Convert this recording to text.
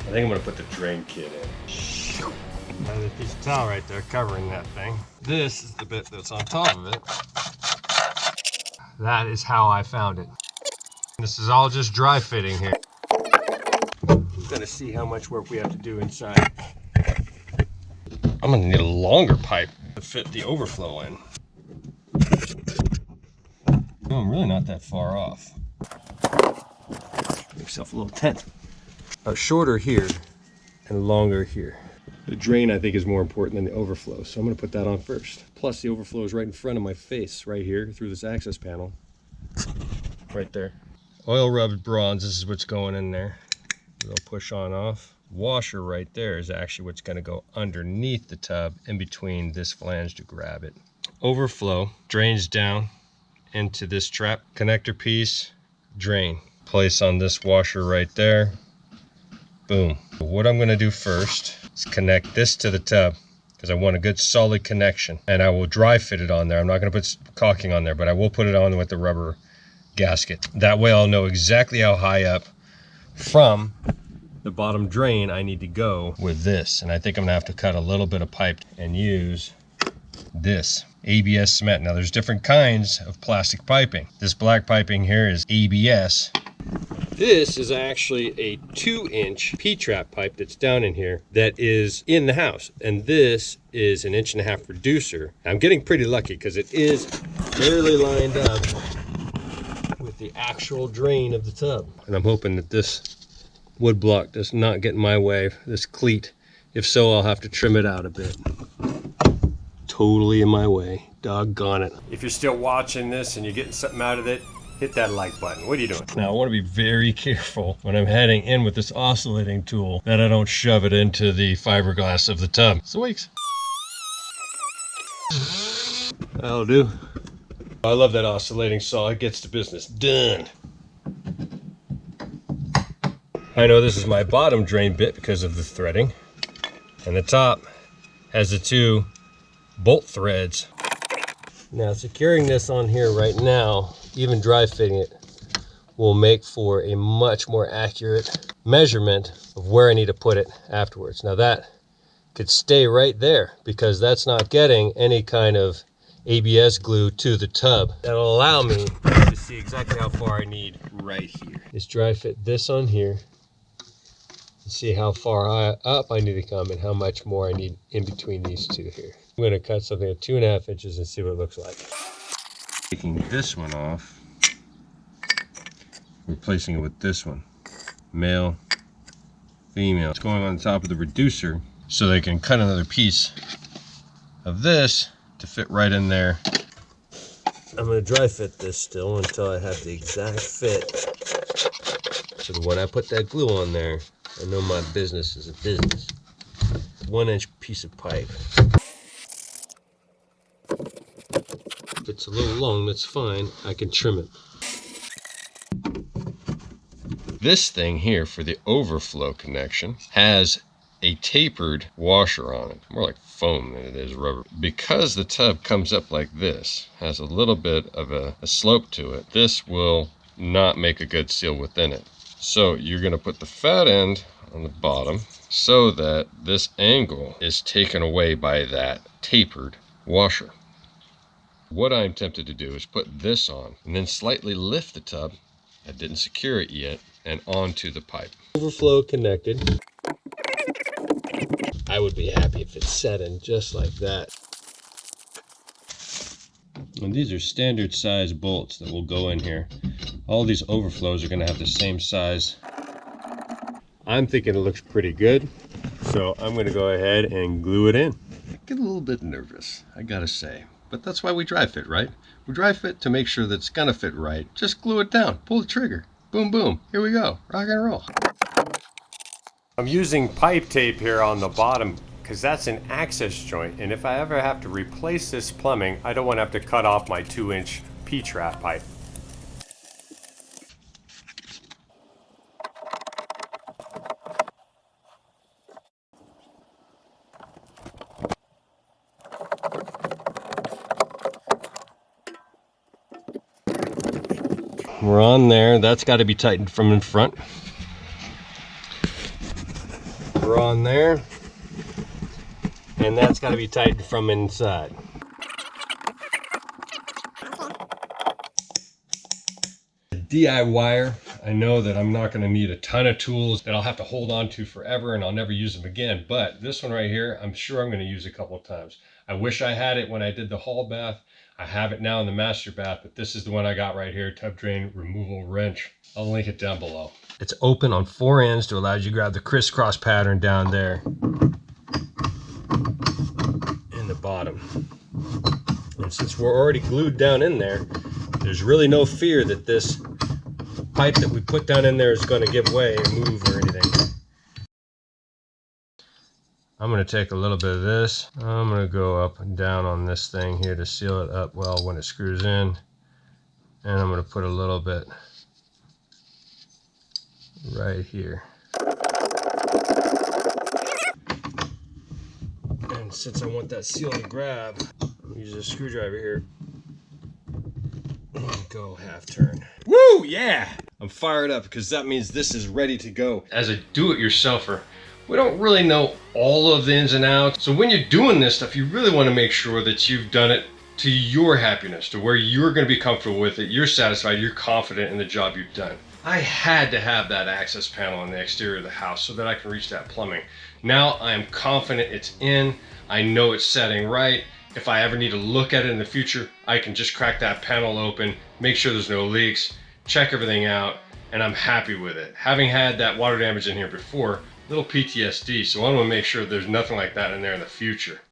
I think I'm gonna put the drain kit in. Another piece of towel right there covering that thing. This is the bit that's on top of it. That is how I found it. This is all just dry fitting here. We're gonna see how much work we have to do inside. I'm gonna need a longer pipe to fit the overflow in. No, I'm really not that far off. Make yourself a little tent. Shorter here and longer here. The drain, I think, is more important than the overflow, so I'm gonna put that on first. Plus, the overflow is right in front of my face, right here, through this access panel. Right there. Oil rubbed bronze, this is what's going in there. It'll push on off. Washer right there is actually what's gonna go underneath the tub, in between this flange to grab it. Overflow drains down into this trap connector piece, drain. Place on this washer right there. Boom. What I'm gonna do first is connect this to the tub, because I want a good solid connection, and I will dry fit it on there. I'm not gonna put caulking on there, but I will put it on with the rubber gasket. That way I'll know exactly how high up from the bottom drain I need to go with this. And I think I'm gonna have to cut a little bit of pipe and use this ABS cement. Now there's different kinds of plastic piping. This black piping here is ABS. This is actually a 2-inch P-trap pipe that's down in here that is in the house. And this is an 1.5-inch reducer. I'm getting pretty lucky because it is barely lined up with the actual drain of the tub. And I'm hoping that this wood block does not get in my way, this cleat. If so, I'll have to trim it out a bit. Totally in my way, doggone it. If you're still watching this and you're getting something out of it, hit that like button. What are you doing? Now I want to be very careful when I'm heading in with this oscillating tool that I don't shove it into the fiberglass of the tub. Sweeks. That'll do. I love that oscillating saw. It gets the business done. I know this is my bottom drain bit because of the threading, and the top has the 2 bolt threads. Now securing this on here right now, even dry fitting it, will make for a much more accurate measurement of where I need to put it afterwards. Now that could stay right there because that's not getting any kind of ABS glue to the tub. That'll allow me to see exactly how far I need right here. Just dry fit this on here and see how far up I need to come and how much more I need in between these two here. I'm going to cut something at 2.5 inches and see what it looks like. Taking this one off, replacing it with this one. Male, female. It's going on the top of the reducer so they can cut another piece of this to fit right in there. I'm going to dry fit this still until I have the exact fit. So that when I put that glue on there, I know my business is a business. 1-inch piece of pipe. If it's a little long, that's fine. I can trim it. This thing here for the overflow connection has a tapered washer on it. More like foam than it is rubber. Because the tub comes up like this, has a little bit of a slope to it, this will not make a good seal within it. So you're going to put the fat end on the bottom so that this angle is taken away by that tapered washer. What I'm tempted to do is put this on and then slightly lift the tub, I didn't secure it yet, and onto the pipe. Overflow connected. I would be happy if it set in just like that. And these are standard size bolts that will go in here. All these overflows are going to have the same size. I'm thinking it looks pretty good, so I'm going to go ahead and glue it in. I get a little bit nervous, I gotta say. But that's why we dry fit, right? We dry fit to make sure that it's gonna fit right. Just glue it down, pull the trigger, boom, boom, here we go, rock and roll. I'm using pipe tape here on the bottom because that's an access joint, and if I ever have to replace this plumbing, I don't want to have to cut off my 2-inch P-trap pipe. We're on there. That's got to be tightened from in front. We're on there. And that's got to be tightened from inside. DIYer, I know that I'm not going to need a ton of tools that I'll have to hold on to forever and I'll never use them again. But this one right here, I'm sure I'm going to use a couple of times. I wish I had it when I did the hall bath. I have it now in the master bath, but this is the one I got right here, tub drain removal wrench. I'll link it down below. It's open on 4 ends to allow you to grab the crisscross pattern down there in the bottom. And since we're already glued down in there, there's really no fear that this pipe that we put down in there is going to give way or move or anything. I'm going to take a little bit of this. I'm going to go up and down on this thing here to seal it up well when it screws in. And I'm going to put a little bit right here. And since I want that seal to grab, I'll use a screwdriver here. And go half turn. Woo, yeah! I'm fired up because that means this is ready to go. As a do-it-yourselfer, we don't really know all of the ins and outs. So when you're doing this stuff, you really want to make sure that you've done it to your happiness, to where you're going to be comfortable with it, you're satisfied, you're confident in the job you've done. I had to have that access panel on the exterior of the house so that I can reach that plumbing. Now I am confident it's in. I know it's setting right. If I ever need to look at it in the future, I can just crack that panel open, make sure there's no leaks, check everything out, and I'm happy with it. Having had that water damage in here before, little PTSD, so I want to make sure there's nothing like that in there in the future.